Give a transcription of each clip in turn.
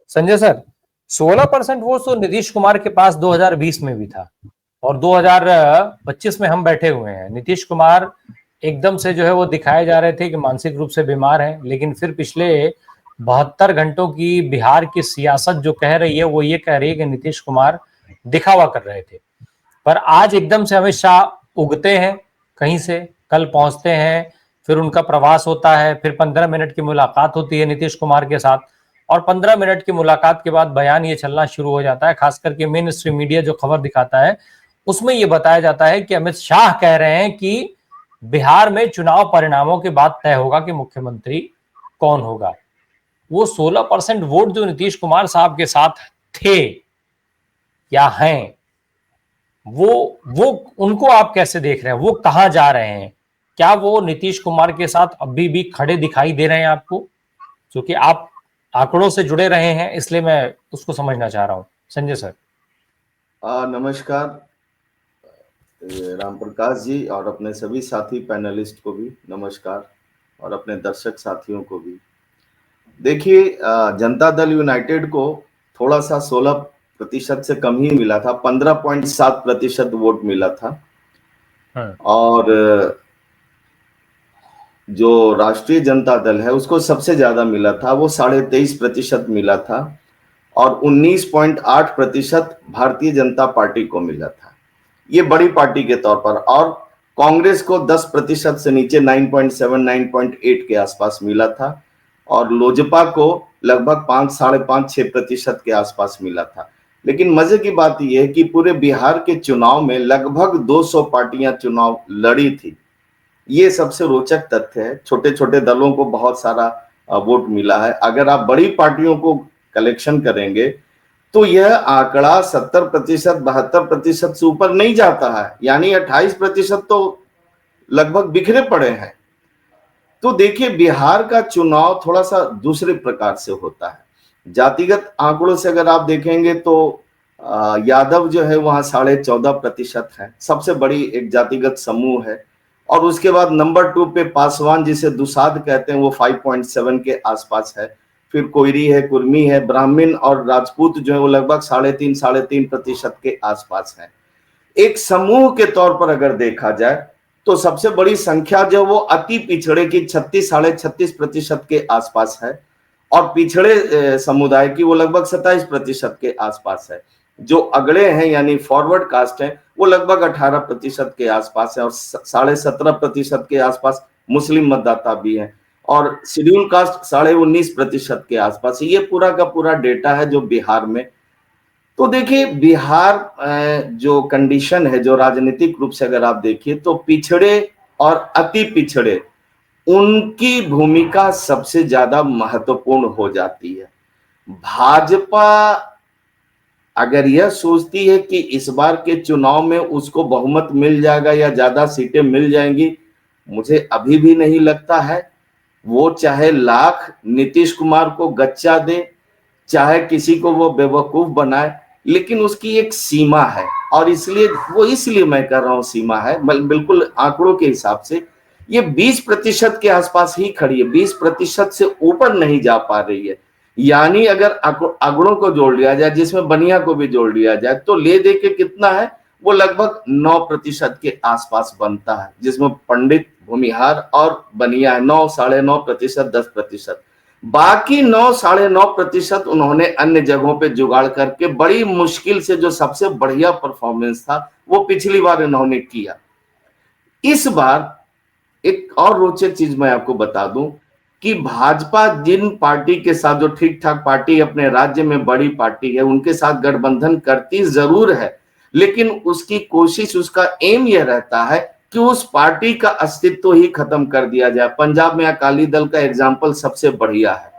Sanjay sir, 16% vote तो नीतीश कुमार के पास 2020 में भी था और 2025 में हम बैठे हुए हैं। नीतीश कुमार एकदम से जो है वो दिखाए जा रहे थे कि मानसिक रूप से बीमार हैं, लेकिन फिर पिछले 72 घंटों की बिहार की सियासत जो कह रही है वो ये कह रही है कि नीतीश कुमार दिखावा कर रहे थे। पर आज एकदम से अमित शाह उगते हैं कहीं से, कल पहुंचते हैं, फिर उनका प्रवास होता है, फिर 15 मिनट की मुलाकात होती है नीतीश कुमार के साथ और 15 मिनट की मुलाकात के बाद बयान ये चलना शुरू हो जाता है। खास करके मेन स्ट्रीम मीडिया जो खबर दिखाता है उसमें ये बताया जाता है कि अमित शाह कह रहे हैं कि बिहार में चुनाव परिणामों के बाद तय होगा कि मुख्यमंत्री कौन होगा। वो 16% वोट जो नीतीश कुमार साहब के साथ थे या हैं, वो उनको आप कैसे देख रहे हैं? वो कहां जा रहे हैं? क्या वो नीतीश कुमार के साथ अभी भी खड़े दिखाई दे रहे हैं आपको? क्योंकि आप आंकड़ों से जुड़े रहे हैं, इसलिए मैं उसको समझना चाह रहा हूं। संजय सर। नमस्कार राम प्रकाश जी और अपने सभी साथी पैनलिस्ट को भी नमस्कार और अपने दर्शक साथियों को भी। देखिए, जनता दल यूनाइटेड को थोड़ा सा 16% से कम ही मिला था, 15.7% वोट मिला था। और जो राष्ट्रीय जनता दल है उसको सबसे ज्यादा मिला था, वो 23.5% मिला था और 19.8% भारतीय जनता पार्टी को मिला था, ये बड़ी पार्टी के तौर पर। और कांग्रेस को 10% से नीचे 9.7 9.8 के आसपास मिला था और लोजपा को लगभग 5.5-6% के आसपास मिला था। लेकिन मजे की बात यह है कि पूरे बिहार के चुनाव में लगभग 200 पार्टियां चुनाव लड़ी थी। ये सबसे रोचक तथ्य है। छोटे छोटे दलों को बहुत सारा वोट मिला है। अगर आप बड़ी पार्टियों को कलेक्शन करेंगे तो यह आंकड़ा 70%, 72% से ऊपर नहीं जाता है, यानी 28% तो लगभग बिखरे पड़े हैं। तो देखिए, बिहार का चुनाव थोड़ा सा दूसरे प्रकार से होता है। जातिगत आंकड़ों से अगर आप देखेंगे तो यादव जो है वहां 14.5% है, सबसे बड़ी एक जातिगत समूह है। और उसके बाद नंबर 2 पे पासवान, जिसे दुसाध कहते हैं, वो 5.7 के आसपास है। फिर कोयरी है, कुर्मी है, ब्राह्मण और राजपूत जो है वो लगभग 3.5% के आसपास है। एक समूह के तौर पर अगर देखा जाए तो सबसे बड़ी संख्या जो वो अति पिछड़े की 36-36.5% के आसपास है और पिछड़े समुदाय की वो लगभग 27% के आसपास है। जो अगड़े हैं यानी फॉरवर्ड कास्ट है वो लगभग 18% के आसपास है और 17.5% के आसपास मुस्लिम मतदाता भी हैं और शेड्यूल कास्ट 19.5% के आसपास। ये पूरा का पूरा डेटा है जो बिहार में। तो देखिए, बिहार जो कंडीशन है, जो राजनीतिक रूप से अगर आप देखिए तो पिछड़े और अति पिछड़े, उनकी भूमिका सबसे ज्यादा महत्वपूर्ण हो जाती है। भाजपा अगर यह सोचती है कि इस बार के चुनाव में उसको बहुमत मिल जाएगा या ज्यादा सीटें मिल जाएंगी, मुझे अभी भी नहीं लगता है। वो चाहे लाख नीतीश कुमार को गच्चा दे, चाहे किसी को वो बेवकूफ बनाए, लेकिन उसकी एक सीमा है। और इसलिए मैं कर रहा हूं सीमा है, बिल्कुल आंकड़ों के हिसाब से ये 20% के आसपास ही खड़ी है, 20% से ऊपर नहीं जा पा रही है। यानी अगर आंकड़ों को जोड़ लिया जाए, जिसमें बनिया को भी जोड़ लिया जाए, तो ले दे के कितना है, वो लगभग 9% के आसपास बनता है, जिसमें पंडित, भूमिहार और बनिया है 9, 9.5%, 10%। बाकी 9, 9.5% उन्होंने अन्य जगहों पे जुगाड़ करके बड़ी मुश्किल से जो सबसे बढ़िया परफॉर्मेंस था वो पिछली बार इन्होंने किया। इस बार एक और रोचक चीज मैं आपको बता दूं कि भाजपा जिन पार्टी के साथ, जो ठीक ठाक पार्टी अपने राज्य में बड़ी पार्टी है, उनके साथ गठबंधन करती जरूर है, लेकिन उसकी कोशिश, उसका एम यह रहता है कि उस पार्टी का अस्तित्व ही खत्म कर दिया जाए। पंजाब में अकाली दल का एग्जाम्पल सबसे बढ़िया है।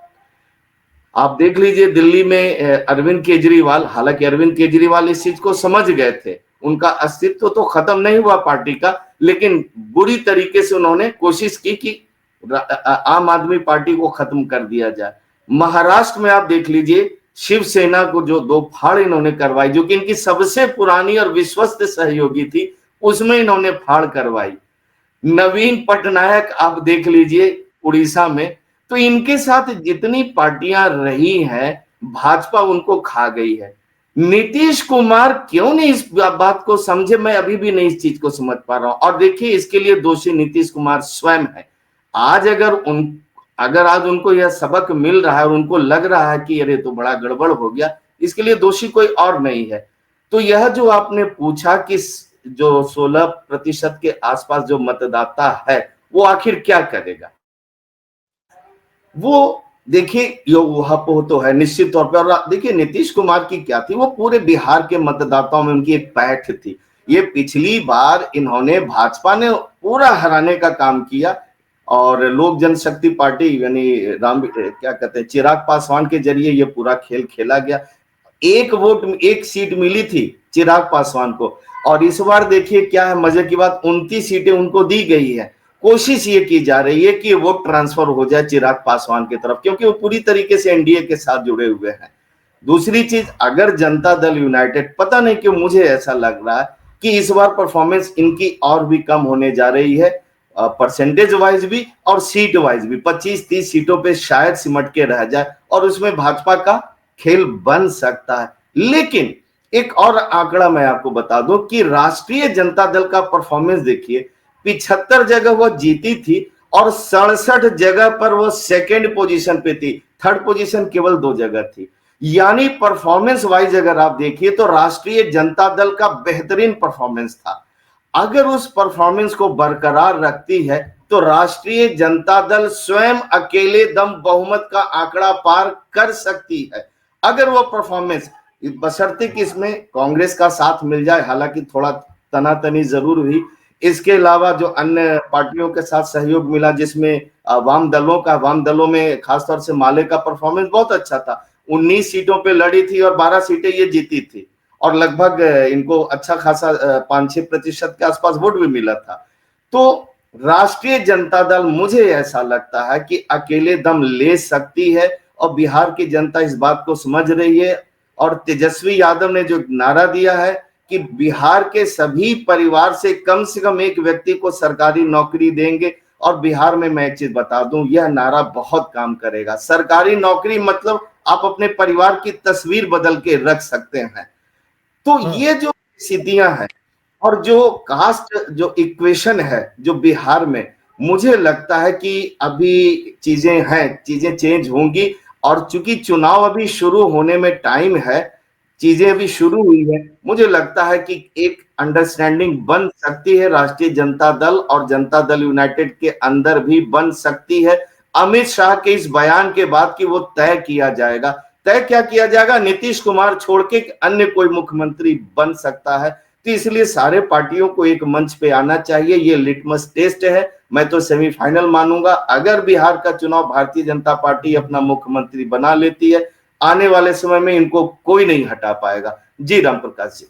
आप देख लीजिए, दिल्ली में अरविंद केजरीवाल, हालांकि अरविंद केजरीवाल इस चीज को समझ गए थे, उनका अस्तित्व तो खत्म नहीं हुआ पार्टी का, लेकिन बुरी तरीके से उन्होंने कोशिश की कि आम आदमी पार्टी को खत्म कर दिया जाए। महाराष्ट्र में आप देख लीजिए, शिवसेना को जो 2 फाड़ इन्होंने करवाई, जो कि इनकी सबसे पुरानी और विश्वस्त सहयोगी थी, उसमें इन्होंने फाड़ करवाई। नवीन पटनायक आप देख लीजिए उड़ीसा में। तो इनके साथ जितनी पार्टियां रही हैं भाजपा उनको खा गई है। नीतीश कुमार क्यों नहीं इस बात को समझे, मैं अभी भी नहीं इस चीज को समझ पा रहा हूं। और देखिए, इसके लिए दोषी नीतीश कुमार स्वयं है। आज अगर आज उनको यह सबक मिल रहा है और उनको लग रहा है कि अरे तो बड़ा गड़बड़ हो गया, इसके लिए दोषी कोई और नहीं है। तो यह जो आपने पूछा कि जो 16% के आसपास जो मतदाता है वो आखिर क्या करेगा, वो देखिए यो वहां तो है निश्चित तौर पर। और देखिए नीतीश कुमार की क्या थी, वो पूरे बिहार के मतदाताओं में उनकी एक पैठ थी। ये पिछली बार इन्होंने भाजपा ने पूरा हराने का काम किया और लोक जनशक्ति पार्टी यानी क्या कहते हैं चिराग पासवान के जरिए ये पूरा खेल खेला गया। एक सीट मिली थी चिराग पासवान को, और इस बार देखिए क्या है मजे की बात, 29 सीटें उनको दी गई है। कोशिश ये की जा रही है कि वो ट्रांसफर हो जाए चिराग पासवान की तरफ, क्योंकि वो पूरी तरीके से एनडीए के साथ जुड़े हुए हैं। दूसरी चीज, अगर जनता दल यूनाइटेड, पता नहीं क्यों मुझे ऐसा लग रहा है कि इस बार परफॉर्मेंस इनकी और भी कम होने जा रही है, परसेंटेज वाइज भी और सीट वाइज भी। 25-30 सीटों पे शायद सिमट के रह जाए और उसमें भाजपा का खेल बन सकता है। लेकिन एक और आंकड़ा मैं आपको बता दूं कि राष्ट्रीय जनता दल का परफॉर्मेंस देखिए, 75 जगह वो जीती थी और 67 जगह पर वो सेकंड पोजीशन पे थी, थर्ड पोजीशन केवल 2 जगह थी। यानी परफॉर्मेंस वाइज अगर आप देखिए तो राष्ट्रीय जनता दल का बेहतरीन परफॉर्मेंस था। अगर उस परफॉर्मेंस को बरकरार रखती है तो राष्ट्रीय जनता दल स्वयं अकेले दम बहुमत का आंकड़ा पार कर सकती है, अगर वो परफॉर्मेंस, बशर्ते कि इसमें कांग्रेस का साथ मिल जाए। हालांकि थोड़ा तनातनी जरूर हुई, इसके अलावा जो अन्य पार्टियों के साथ सहयोग मिला, जिसमें वाम दलों में खासतौर से माले का परफॉर्मेंस बहुत अच्छा था। 19 सीटों पे लड़ी थी और 12 सीटें ये जीती थी और लगभग इनको अच्छा खासा 5-6% के आसपास वोट भी मिला था। तो राष्ट्रीय जनता दल, मुझे ऐसा लगता है कि अकेले दम ले सकती है और बिहार की जनता इस बात को समझ रही है। और तेजस्वी यादव ने जो नारा दिया है कि बिहार के सभी परिवार से कम एक व्यक्ति को सरकारी नौकरी देंगे, और बिहार में मैं एक चीज बता दूं, यह नारा बहुत काम करेगा। सरकारी नौकरी मतलब आप अपने परिवार की तस्वीर बदल के रख सकते हैं। तो ये जो स्थितियां हैं और जो कास्ट जो इक्वेशन है जो बिहार में, मुझे लगता है कि अभी चीजें चेंज होंगी। और चूंकि चुनाव अभी शुरू होने में टाइम है, चीजें अभी शुरू हुई है, मुझे लगता है कि एक अंडरस्टैंडिंग बन सकती है राष्ट्रीय जनता दल और जनता दल यूनाइटेड के अंदर भी बन सकती है। अमित शाह के इस बयान के बाद कि वो तय क्या किया जाएगा, नीतीश कुमार छोड़ के अन्य कोई मुख्यमंत्री बन सकता है। तो इसलिए सारे पार्टियों को एक मंच पे आना चाहिए, ये लिटमस टेस्ट है। मैं तो सेमीफाइनल मानूंगा। अगर बिहार का चुनाव भारतीय जनता पार्टी अपना मुख्यमंत्री बना लेती है, आने वाले समय में इनको कोई नहीं हटा पाएगा। जी राम प्रकाश जी।